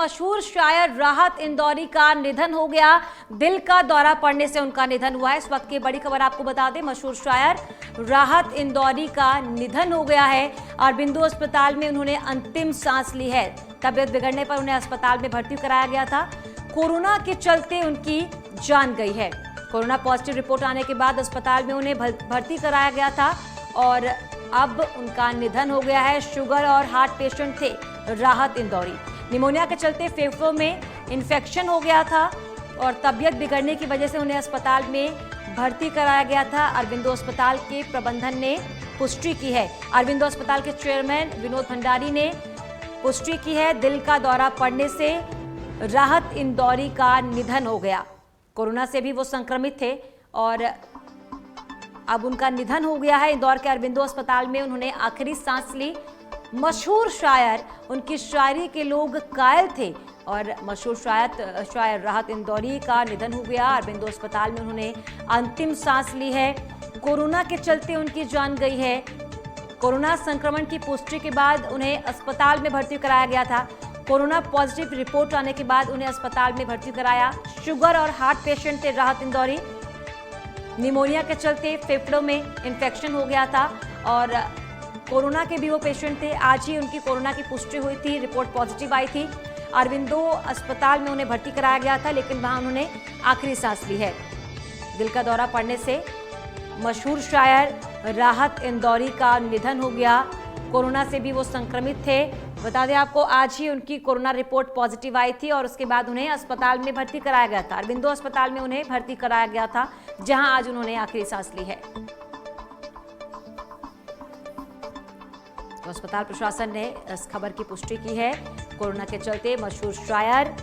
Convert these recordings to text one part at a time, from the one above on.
मशहूर शायर राहत इंदौरी का निधन हो गया। दिल का दौरा पड़ने से उनका निधन हुआ है। इस वक्त की बड़ी खबर आपको बता दें, मशहूर शायर राहत इंदौरी का निधन हो गया है। अरबिंदो अस्पताल में उन्होंने अंतिम सांस ली है। तबीयत बिगड़ने पर उन्हें अस्पताल में भर्ती कराया गया था। कोरोना के चलते उनकी जान गई है। कोरोना पॉजिटिव रिपोर्ट आने के बाद अस्पताल में उन्हें भर्ती कराया गया था और अब उनका निधन हो गया है। शुगर और हार्ट पेशेंट थे राहत इंदौरी। निमोनिया के चलते फेफड़ों में इन्फेक्शन हो गया था और तबीयत बिगड़ने की वजह से उन्हें अस्पताल में भर्ती कराया गया था। अरबिंदो अस्पताल के प्रबंधन ने पुष्टि की है। अरबिंदो अस्पताल के चेयरमैन विनोद भंडारी ने पुष्टि की है। दिल का दौरा पड़ने से राहत इंदौरी का निधन हो गया। कोरोना से भी वो संक्रमित थे और अब उनका निधन हो गया है। इंदौर के अरबिंदो अस्पताल में उन्होंने आखिरी सांस ली। मशहूर शायर, उनकी शायरी के लोग कायल थे और मशहूर शायर राहत इंदौरी का निधन हो गया। अरबिंदो अस्पताल में उन्होंने अंतिम सांस ली है। कोरोना के चलते उनकी जान गई है। कोरोना संक्रमण की पुष्टि के बाद उन्हें अस्पताल में भर्ती कराया गया था। कोरोना पॉजिटिव रिपोर्ट आने के बाद उन्हें अस्पताल में भर्ती कराया। शुगर और हार्ट पेशेंट थे राहत इंदौरी। निमोनिया के चलते फेफड़ों में इन्फेक्शन हो गया था और कोरोना के भी वो पेशेंट थे। आज ही उनकी कोरोना की पुष्टि हुई थी, रिपोर्ट पॉजिटिव आई थी। अरबिंदो अस्पताल में उन्हें भर्ती कराया गया था लेकिन वहां उन्होंने आखिरी सांस ली है। दिल का दौरा पड़ने से मशहूर शायर राहत इंदौरी का निधन हो गया। कोरोना से भी वो संक्रमित थे। बता दें आपको, आज ही उनकी कोरोना रिपोर्ट पॉजिटिव आई थी और उसके बाद उन्हें अस्पताल में भर्ती कराया गया था। अरबिंदो अस्पताल में उन्हें भर्ती कराया गया था जहां आज उन्होंने आखिरी सांस ली है। तो अस्पताल प्रशासन ने इस खबर की पुष्टि की है। कोरोना के चलते मशहूर शायर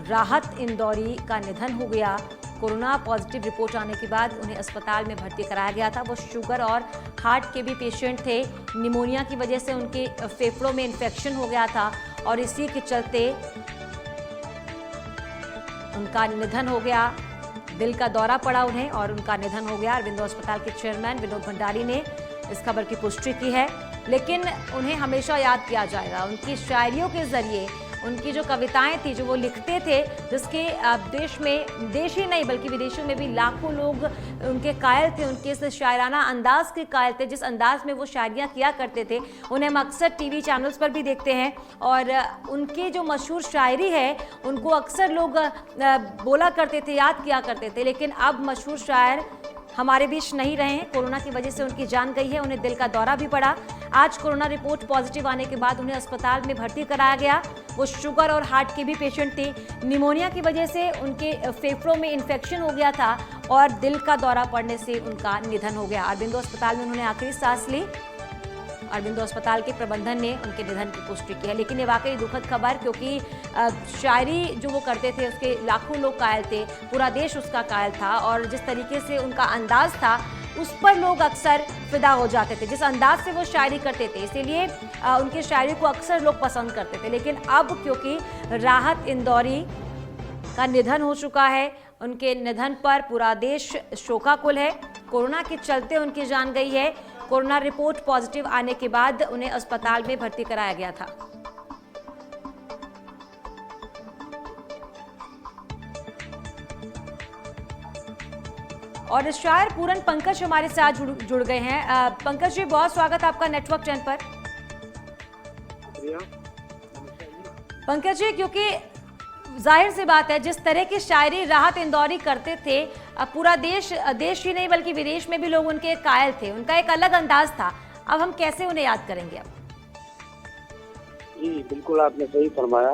राहत इंदौरी का निधन हो गया। कोरोना पॉजिटिव रिपोर्ट आने के बाद उन्हें अस्पताल में भर्ती कराया गया था। वो शुगर और हार्ट के भी पेशेंट थे। निमोनिया की वजह से उनके फेफड़ों में इन्फेक्शन हो गया था और इसी के चलते उनका निधन हो गया। दिल का दौरा पड़ा उन्हें और उनका निधन हो गया। अरबिंदो अस्पताल के चेयरमैन विनोद भंडारी ने इस खबर की पुष्टि की है। लेकिन उन्हें हमेशा याद किया जाएगा। उनकी शायरियों के जरिए, उनकी जो कविताएं थी, जो वो लिखते थे, जिसके देश में, देश ही नहीं बल्कि विदेशों में भी लाखों लोग उनके कायल थे। उनके इस शायराना अंदाज के कायल थे। जिस अंदाज में वो शायरियाँ किया करते थे उन्हें हम अक्सर टीवी चैनल्स पर भी देखते हैं और उनकी जो मशहूर शायरी है उनको अक्सर लोग बोला करते थे, याद किया करते थे। लेकिन अब मशहूर शायर हमारे बीच नहीं रहे हैं। कोरोना की वजह से उनकी जान गई है। उन्हें दिल का दौरा भी पड़ा। आज कोरोना रिपोर्ट पॉजिटिव आने के बाद उन्हें अस्पताल में भर्ती कराया गया। वो शुगर और हार्ट के भी पेशेंट थे। निमोनिया की वजह से उनके फेफड़ों में इन्फेक्शन हो गया था और दिल का दौरा पड़ने से उनका निधन हो गया। अरबिंदो अस्पताल में उन्होंने आखिरी सांस ली। अरबिंदो अस्पताल के प्रबंधन ने उनके निधन की पुष्टि की है। लेकिन ये वाकई दुखद खबर, क्योंकि शायरी जो वो करते थे उसके लाखों लोग कायल थे। पूरा देश उसका कायल था और जिस तरीके से उनका अंदाज था उस पर लोग अक्सर फिदा हो जाते थे। जिस अंदाज से वो शायरी करते थे, इसीलिए उनकी शायरी को अक्सर लोग पसंद करते थे। लेकिन अब क्योंकि राहत इंदौरी का निधन हो चुका है, उनके निधन पर पूरा देश शोकाकुल है। कोरोना के चलते उनकी जान गई है। कोरोना रिपोर्ट पॉजिटिव आने के बाद उन्हें अस्पताल में भर्ती कराया गया था। और शायर पूरन पंकज हमारे साथ जुड़ गए हैं। पंकज जी, बहुत स्वागत आपका नेटवर्क 10 पर। पंकज जी, क्योंकि जाहिर सी बात है, जिस तरह की शायरी राहत इंदौरी करते थे, पूरा देश ही नहीं बल्कि विदेश में भी लोग उनके कायल थे। उनका एक अलग अंदाज था। अब हम कैसे उन्हें याद करेंगे? अब जी बिल्कुल, आपने सही फरमाया।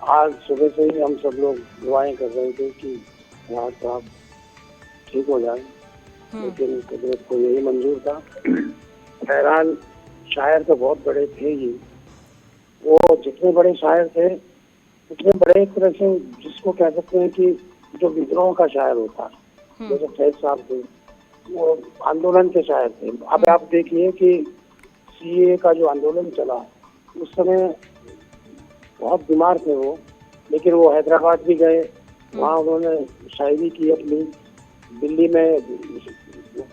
आज सुबह से ही हम सब लोग दुआएं कर रहे थे कि राहत साहब ठीक हो जाए, लेकिन कुदरत को यही मंजूर था। हैरान शायर तो बहुत बड़े थे ही। वो जितने बड़े शायर थे उतने बड़े एक तरह से जिसको कह सकते हैं कि जो विद्रोह का शायर होता है, जैसे फैज साहब थे, वो आंदोलन के शायर थे। अब आप देखिए कि सीए का जो आंदोलन चला उस समय बहुत बीमार थे वो, लेकिन वो हैदराबाद भी गए, वहाँ उन्होंने शायरी की अपनी। दिल्ली में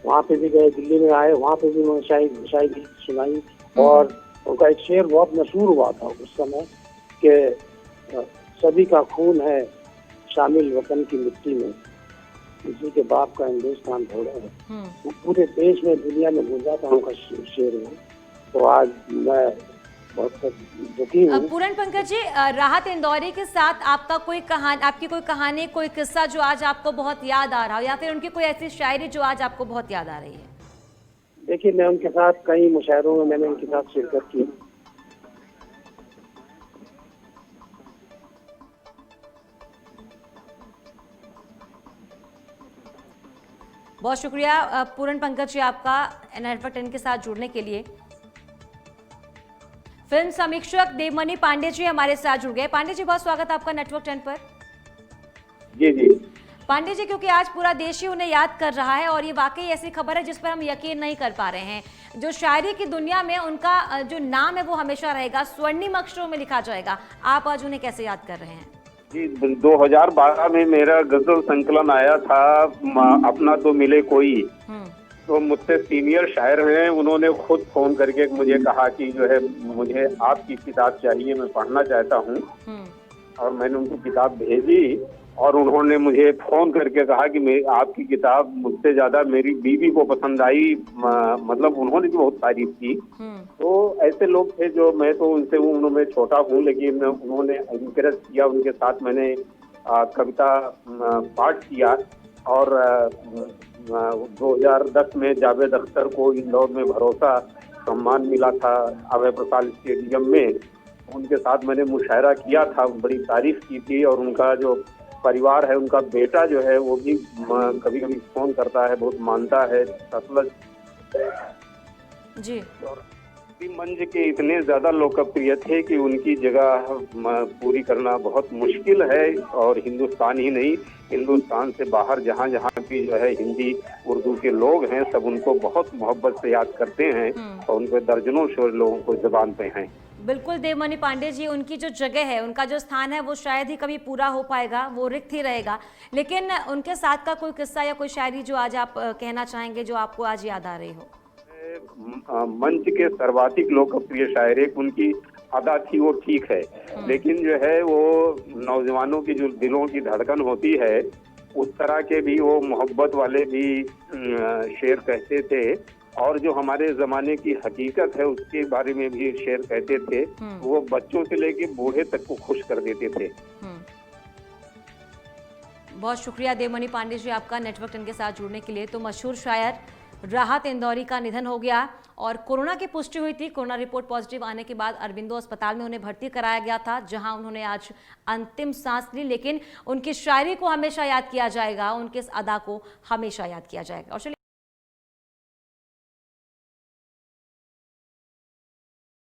वहाँ पे भी गए, दिल्ली में आए, वहाँ पे भी उन्होंने शायरी सुनाई और उनका एक शेर बहुत मशहूर हुआ था उस समय कि सभी का खून है शामिल वतन की मिट्टी में, किसी के बाप का हिंदुस्तान थोड़ा है। वो पूरे देश में दुनिया में गूंजा था उनका शेर है। तो आज मैं बहुत दुखी हूँ। पूरन पंकज जी, राहत इंदौरी के साथ आपका आपकी कोई कहानी, कोई किस्सा जो आज आपको बहुत याद आ रहा हो, या फिर उनकी कोई ऐसी शायरी जो आज आपको बहुत याद आ रही है? देखिए, मैं उनके साथ कई मुशायरों में मैंने उनके साथ शिरकत की। बहुत शुक्रिया पूरन पंकज जी आपका नेटवर्क 10 के साथ जुड़ने के लिए। फिल्म समीक्षक देवमणि पांडे जी हमारे साथ जुड़ गए। पांडे जी, बहुत स्वागत आपका नेटवर्क 10 पर। जी जी पांडे जी, क्योंकि आज पूरा देश ही उन्हें याद कर रहा है और ये वाकई ऐसी खबर है जिस पर हम यकीन नहीं कर पा रहे हैं। जो शायरी की दुनिया में उनका जो नाम है वो हमेशा रहेगा, स्वर्णिम अक्षरों में लिखा जाएगा। आप आज उन्हें कैसे याद कर रहे हैं? जी, 2012 में मेरा गजल संकलन आया था, अपना तो मिले कोई। तो मुझसे सीनियर शायर हैं, उन्होंने खुद फोन करके मुझे कहा कि जो है मुझे आपकी किताब चाहिए, मैं पढ़ना चाहता हूँ। और मैंने उनको किताब भेजी और उन्होंने मुझे फोन करके कहा कि आपकी किताब मुझसे ज्यादा मेरी बीवी को पसंद आई। मतलब उन्होंने भी बहुत तारीफ की। तो ऐसे लोग थे जो, मैं तो उनसे उम्र में छोटा हूँ, लेकिन उन्होंने इंकरेज किया। उनके साथ मैंने कविता पाठ किया और 2010 में जावेद अख्तर को इंदौर में भरोसा सम्मान मिला था अभय प्रसाद स्टेडियम में। उनके साथ मैंने मुशायरा किया था, बड़ी तारीफ की थी। और उनका जो परिवार है, उनका बेटा जो है वो भी कभी कभी फोन करता है, बहुत मानता है सतलज जी। और मंच के इतने ज्यादा लोकप्रिय थे कि उनकी जगह पूरी करना बहुत मुश्किल है। और हिंदुस्तान ही नहीं, हिंदुस्तान से बाहर जहाँ जहाँ भी जो है हिंदी उर्दू के लोग हैं, सब उनको बहुत मोहब्बत से याद करते हैं और उनके दर्जनों से लोगों को जुबान पे हैं। बिल्कुल देवमणि पांडे जी, उनकी जो जगह है, उनका जो स्थान है वो शायद ही कभी पूरा हो पाएगा, वो रिक्त ही रहेगा। लेकिन उनके साथ का कोई किस्सा या कोई शायरी जो आज आप कहना चाहेंगे, जो आपको आज याद आ रही हो? मंच के सर्वाधिक लोकप्रिय शायर, एक उनकी अदा थी वो ठीक है, लेकिन जो है वो नौजवानों की जो दिलों की धड़कन होती है, उस तरह के भी वो मोहब्बत वाले भी शेर कहते थे। और जो हमारे जमाने की हकीकत है उसके बारे में भी शेर कहते थे। वो बच्चों से लेके बूढ़े तक को खुश कर देते थे। बहुत शुक्रिया देवमणि पांडे जी आपका नेटवर्क 10 के साथ जुड़ने के लिए। तो मशहूर शायर राहत इंदौरी का निधन हो गया और कोरोना की पुष्टि हुई थी। कोरोना रिपोर्ट पॉजिटिव आने के बाद अरबिंदो अस्पताल में उन्हें भर्ती कराया गया था, जहां उन्होंने आज अंतिम सांस ली। लेकिन उनकी शायरी को हमेशा याद किया जाएगा, उनके इस अदा को हमेशा याद किया जाएगा। और